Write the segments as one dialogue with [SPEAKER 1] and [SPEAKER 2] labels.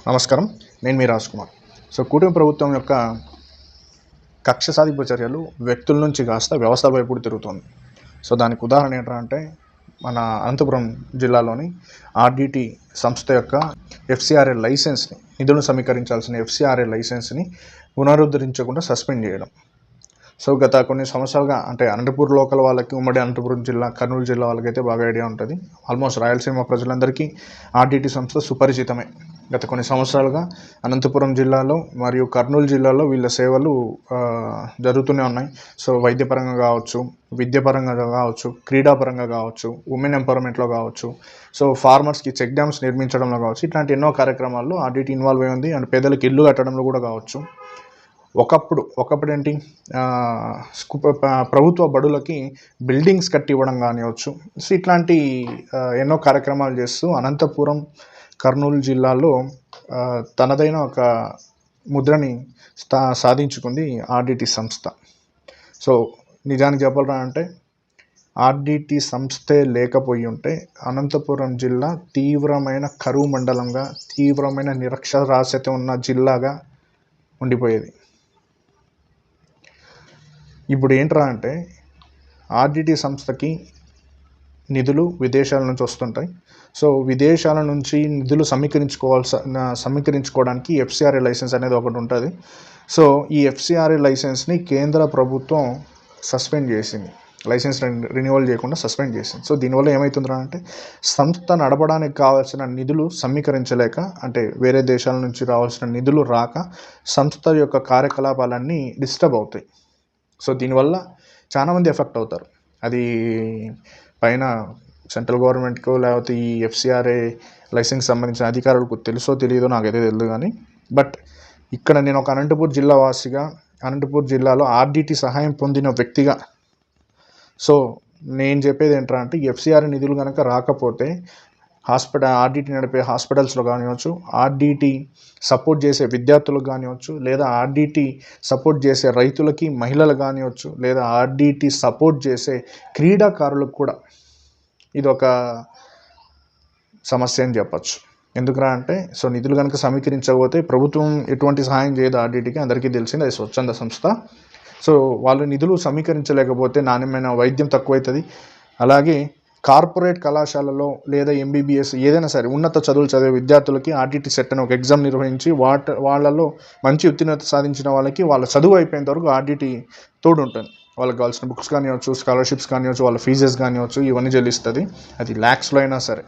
[SPEAKER 1] నమస్కారం. నేను మీ రాజ్ కుమార్. కూటమి ప్రభుత్వం యొక్క కక్ష సాధింపు చర్యలు వ్యక్తుల నుంచి కాస్త వ్యవస్థల వైపు తిరుగుతోంది. దానికి ఉదాహరణ ఏంటంటే మన అనంతపురం జిల్లాలోని ఆర్డిటి సంస్థ యొక్క ఎఫ్సిఆర్ఏ లైసెన్స్ని, నిధులను సమీకరించాల్సిన ఎఫ్సిఆర్ఏ లైసెన్స్ని పునరుద్ధరించకుండా సస్పెండ్ చేయడం. గత కొన్ని సంవత్సరాలుగా అంటే అనంతపూర్ లోకల్ వాళ్ళకి, ఉమ్మడి అనంతపురం జిల్లా, కర్నూలు జిల్లా వాళ్ళకైతే బాగా ఐడియా ఉంటుంది. ఆల్మోస్ట్ రాయలసీమ ప్రజలందరికీ ఆర్డిటి సంస్థ సుపరిచితమే. గత కొన్ని సంవత్సరాలుగా అనంతపురం జిల్లాలో మరియు కర్నూలు జిల్లాలో వీళ్ళ సేవలు జరుగుతూనే ఉన్నాయి. వైద్యపరంగా కావచ్చు, విద్యాపరంగా కావచ్చు, క్రీడాపరంగా కావచ్చు, ఉమెన్ ఎంపవర్మెంట్లో కావచ్చు, ఫార్మర్స్కి చెక్ డ్యామ్స్ నిర్మించడంలో కావచ్చు, ఇట్లాంటి ఎన్నో కార్యక్రమాల్లో ఆర్డిటి ఇన్వాల్వ్ అయి ఉంది. అండ్ పేదలకు ఇల్లు కట్టడంలో కూడా కావచ్చు. ఒకప్పుడు ఏంటి, ప్రభుత్వ బడులకి బిల్డింగ్స్ కట్టి ఇవ్వడం కానివచ్చు. ఇట్లాంటి ఎన్నో కార్యక్రమాలు చేస్తూ అనంతపురం, కర్నూలు జిల్లాలో తనదైన ఒక ముద్రని సాధించుకుంది ఆర్డిటి సంస్థ. నిజానికి చెప్పాలంటే ఆర్డిటి సంస్థే లేకపోయి ఉంటే అనంతపురం జిల్లా తీవ్రమైన కరువు మండలంగా, తీవ్రమైన నిరక్షరాస్యత ఉన్న జిల్లాగా ఉండిపోయేది. ఇప్పుడు ఏంట్రా అంటే ఆర్డిటి సంస్థకి నిధులు విదేశాల నుంచి వస్తుంటాయి. విదేశాల నుంచి నిధులు సమీకరించుకోవడానికి ఎఫ్సిఆర్ఏ లైసెన్స్ అనేది ఒకటి ఉంటుంది. ఈ ఎఫ్సిఆర్ఏ లైసెన్స్ని కేంద్ర ప్రభుత్వం సస్పెండ్ చేసింది. లైసెన్స్ రెన్యువల్ చేయకుండా సస్పెండ్ చేసింది. దీనివల్ల ఏమవుతుందిరా అంటే సంస్థ నడపడానికి కావాల్సిన నిధులు సమీకరించలేక, అంటే వేరే దేశాల నుంచి రావాల్సిన నిధులు రాక సంస్థ యొక్క కార్యకలాపాలన్నీ డిస్టర్బ్ అవుతాయి. దీనివల్ల చాలామంది ఎఫెక్ట్ అవుతారు. అది పైన సెంట్రల్ గవర్నమెంట్కో లేకపోతే ఈ ఎఫ్సిఆర్ఏ లైసెన్స్ సంబంధించిన అధికారులకు తెలుసో తెలియదో నాకైతే తెలియదు. కానీ ఇక్కడ నేను ఒక అనంతపూర్ జిల్లా వాసిగా, అనంతపూర్ జిల్లాలో ఆర్డిటి సహాయం పొందిన వ్యక్తిగా నేను చెప్పేది ఏంటంటే ఎఫ్సిఆర్ఏ నిధులు కనుక రాకపోతే ఆర్డిటి నడిపే హాస్పిటల్స్లో కానివచ్చు, ఆర్డిటి సపోర్ట్ చేసే విద్యార్థులకు కానివచ్చు, లేదా ఆర్డిటి సపోర్ట్ చేసే రైతులకి, మహిళలకు కానివచ్చు, లేదా ఆర్డిటి సపోర్ట్ చేసే క్రీడాకారులకు కూడా ఇదొక సమస్య అని చెప్పచ్చు. ఎందుకురా అంటే నిధులు కనుక సమీకరించకపోతే ప్రభుత్వం ఎటువంటి సహాయం చేయదు ఆర్డిటికి, అందరికీ తెలిసింది. అది స్వచ్ఛంద సంస్థ. వాళ్ళు నిధులు సమీకరించలేకపోతే నాణ్యమైన వైద్యం తక్కువవుతుంది. అలాగే కార్పొరేట్ కళాశాలలో లేదా ఎంబీబీఎస్ ఏదైనా సరే ఉన్నత చదువులు చదివే విద్యార్థులకి ఆర్డిటి సెట్ అని ఒక ఎగ్జామ్ నిర్వహించి వాళ్ళలో మంచి ఉత్తీర్ణత సాధించిన వాళ్ళకి వాళ్ళ చదువు అయిపోయేంత వరకు ఆర్డిటి తోడు ఉంటుంది. వాళ్ళకి కావాల్సిన బుక్స్ కానివచ్చు, స్కాలర్షిప్స్ కానివచ్చు, వాళ్ళ ఫీజెస్ కానివచ్చు, ఇవన్నీ చెల్లిస్తుంది. అది ల్యాక్స్లో అయినా సరే.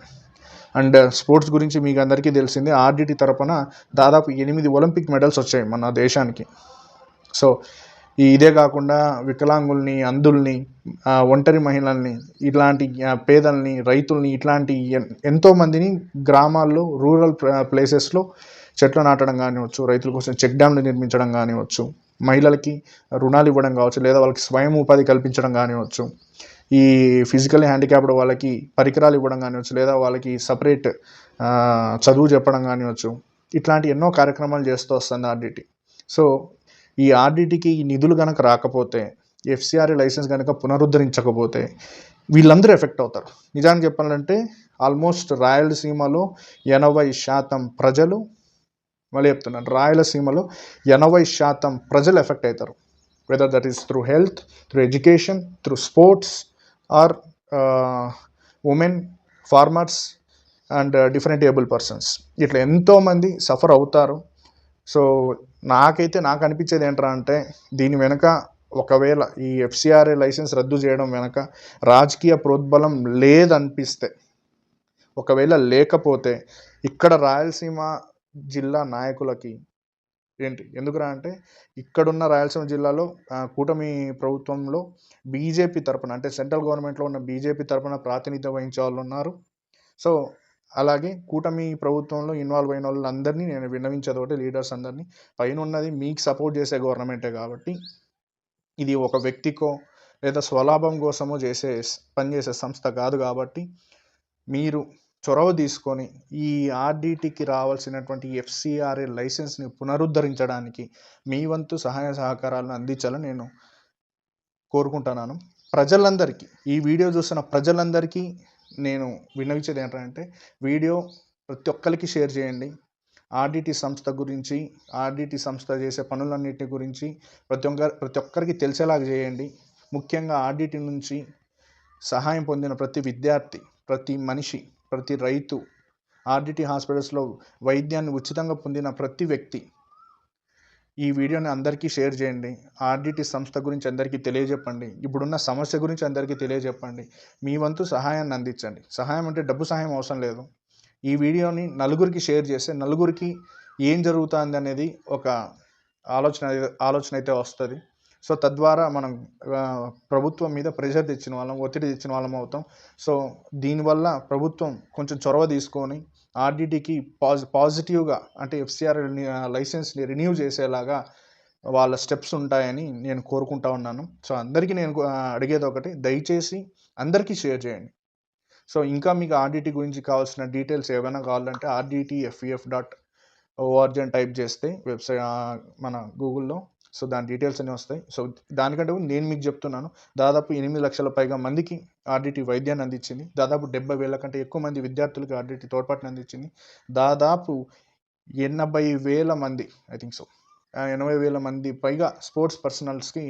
[SPEAKER 1] అండ్ స్పోర్ట్స్ గురించి మీకు అందరికీ తెలిసిందే, ఆర్డిటి తరపున దాదాపు 8 ఒలింపిక్ మెడల్స్ వచ్చాయి మన దేశానికి. ఇదే కాకుండా వికలాంగుల్ని, అంధుల్ని, ఒంటరి మహిళల్ని, ఇట్లాంటి పేదల్ని, రైతుల్ని, ఇట్లాంటి ఎంతోమందిని గ్రామాల్లో, రూరల్ ప్లేసెస్లో చెట్లు నాటడం కానివచ్చు, రైతుల కోసం చెక్ డ్యామ్లు నిర్మించడం కానివచ్చు, మహిళలకి రుణాలు ఇవ్వడం కావచ్చు, లేదా వాళ్ళకి స్వయం ఉపాధి కల్పించడం కానివచ్చు, ఈ ఫిజికల్లీ హ్యాండిక్యాప్డ్ వాళ్ళకి పరికరాలు ఇవ్వడం కానివచ్చు, లేదా వాళ్ళకి సపరేట్ చదువు చెప్పడం కానివచ్చు, ఇట్లాంటి ఎన్నో కార్యక్రమాలు చేస్తూ వస్తుంది ఆర్డిటి. ఈ ఆర్డిటికి ఈ నిధులు కనుక రాకపోతే, ఎఫ్సిఆర్ఏ లైసెన్స్ కనుక పునరుద్ధరించకపోతే వీళ్ళందరూ ఎఫెక్ట్ అవుతారు. నిజానికి చెప్పాలంటే ఆల్మోస్ట్ రాయలసీమలో 80% ప్రజలు, మళ్ళీ చెప్తున్నాను, రాయలసీమలో 80% ప్రజలు ఎఫెక్ట్ అవుతారు. Whether that is through health, through education, through sports or women, farmers and different able persons. ఇట్లా ఎంతోమంది సఫర్ అవుతారు. నాకు అనిపించేది ఏంట్రా అంటే దీని వెనక ఒకవేళ ఈ ఎఫ్సిఆర్ఏ లైసెన్స్ రద్దు చేయడం వెనక రాజకీయ ప్రోద్బలం లేదనిపిస్తే, ఒకవేళ లేకపోతే ఇక్కడ రాయలసీమ జిల్లా నాయకులకి ఎందుకురా అంటే ఇక్కడున్న రాయలసీమ జిల్లాలో కూటమి ప్రభుత్వంలో బీజేపీ తరపున, అంటే సెంట్రల్ గవర్నమెంట్లో ఉన్న బీజేపీ తరపున ప్రాతినిధ్యం వహించే వాళ్ళు ఉన్నారు. అలాగే కూటమి ప్రభుత్వంలో ఇన్వాల్వ్ అయిన వాళ్ళందరినీ నేను విన్నవించేది ఒకటి, లీడర్స్ అందరినీ, పైన ఉన్నది మీకు సపోర్ట్ చేసే గవర్నమెంటే కాబట్టి ఇది ఒక వ్యక్తికో లేదా స్వలాభం కోసమో పనిచేసే సంస్థ కాదు. కాబట్టి మీరు చొరవ తీసుకొని ఈ ఆర్డిటికి రావాల్సినటువంటి ఎఫ్సిఆర్ఏ లైసెన్స్ని పునరుద్ధరించడానికి మీ వంతు సహాయ సహకారాలను అందించాలని నేను కోరుకుంటున్నాను. ప్రజలందరికీ, ఈ వీడియో చూస్తున్న ప్రజలందరికీ నేను విన్నవించేది ఏంటంటే వీడియో ప్రతి ఒక్కరికి షేర్ చేయండి. ఆర్డిటి సంస్థ గురించి, ఆర్డిటి సంస్థ చేసే పనులన్నిటి గురించి ప్రతి ఒక్కరికి తెలిసేలాగా చేయండి. ముఖ్యంగా ఆర్డిటి నుంచి సహాయం పొందిన ప్రతి విద్యార్థి, ప్రతి మనిషి, ప్రతి రైతు, ఆర్డిటి హాస్పిటల్స్లో వైద్యాన్ని ఉచితంగా పొందిన ప్రతి వ్యక్తి ఈ వీడియోని అందరికీ షేర్ చేయండి. ఆర్డిటి సంస్థ గురించి అందరికీ తెలియజెప్పండి. ఇప్పుడున్న సమస్య గురించి అందరికీ తెలియజెప్పండి. మీ వంతు సహాయాన్ని అందించండి. సహాయం అంటే డబ్బు సహాయం అవసరం లేదు. ఈ వీడియోని నలుగురికి షేర్ చేస్తే నలుగురికి ఏం జరుగుతుంది అనేది ఒక ఆలోచన అయితే వస్తుంది. సో తద్వారా మనం ప్రభుత్వం మీద ప్రెషర్ తెచ్చిన వాళ్ళం, ఒత్తిడి తెచ్చిన వాళ్ళం అవుతాం. సో దీనివల్ల ప్రభుత్వం కొంచెం చొరవ తీసుకొని ఆర్డిటికి పాజిటివ్గా అంటే ఎఫ్సిఆర్ లైసెన్స్ని రెన్యూ చేసేలాగా వాళ్ళ స్టెప్స్ ఉంటాయని నేను కోరుకుంటా ఉన్నాను. సో అందరికీ నేను అడిగేది ఒకటి, దయచేసి అందరికీ షేర్ చేయండి. సో ఇంకా మీకు ఆర్డిటి గురించి కావాల్సిన డీటెయిల్స్ ఏమైనా కావాలంటే rdtfef.org అని టైప్ చేస్తే వెబ్సైట్ మన గూగుల్లో సో దాని డీటెయిల్స్ అన్నీ వస్తాయి. సో దానికంటే నేను మీకు చెప్తున్నాను, దాదాపు 8 లక్షల పైగా మందికి ఆర్డిటి వైద్యాన్ని అందించింది. దాదాపు 70,000 కంటే ఎక్కువ మంది విద్యార్థులకు ఆర్డిటి తోడ్పాటుని అందించింది. దాదాపు 80,000 మంది, ఐ థింక్ సో 80,000 మంది పైగా స్పోర్ట్స్ పర్సనల్స్కి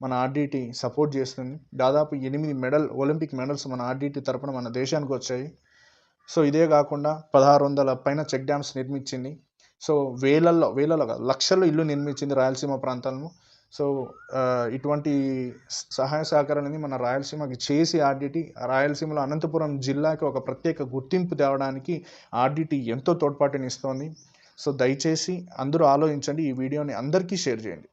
[SPEAKER 1] మన ఆర్డిటి సపోర్ట్ చేస్తుంది. దాదాపు 8 ఒలింపిక్ మెడల్స్ మన ఆర్డిటి తరపున మన దేశానికి వచ్చాయి. సో ఇదే కాకుండా 1600 పైన చెక్ డ్యామ్స్ నిర్మించింది. సో వేలల్లో లక్షల్లో ఇల్లు నిర్మించింది రాయలసీమ ప్రాంతాలను. సో ఇటువంటి సహాయ సహకారం అనేది మన రాయలసీమకి చేసి ఆర్డిటి రాయలసీమలో అనంతపురం జిల్లాకి ఒక ప్రత్యేక గుర్తింపు తేవడానికి ఆర్డిటి ఎంతో తోడ్పాటుని ఇస్తోంది. సో దయచేసి అందరూ ఆలోచించండి, ఈ వీడియోని అందరికీ షేర్ చేయండి.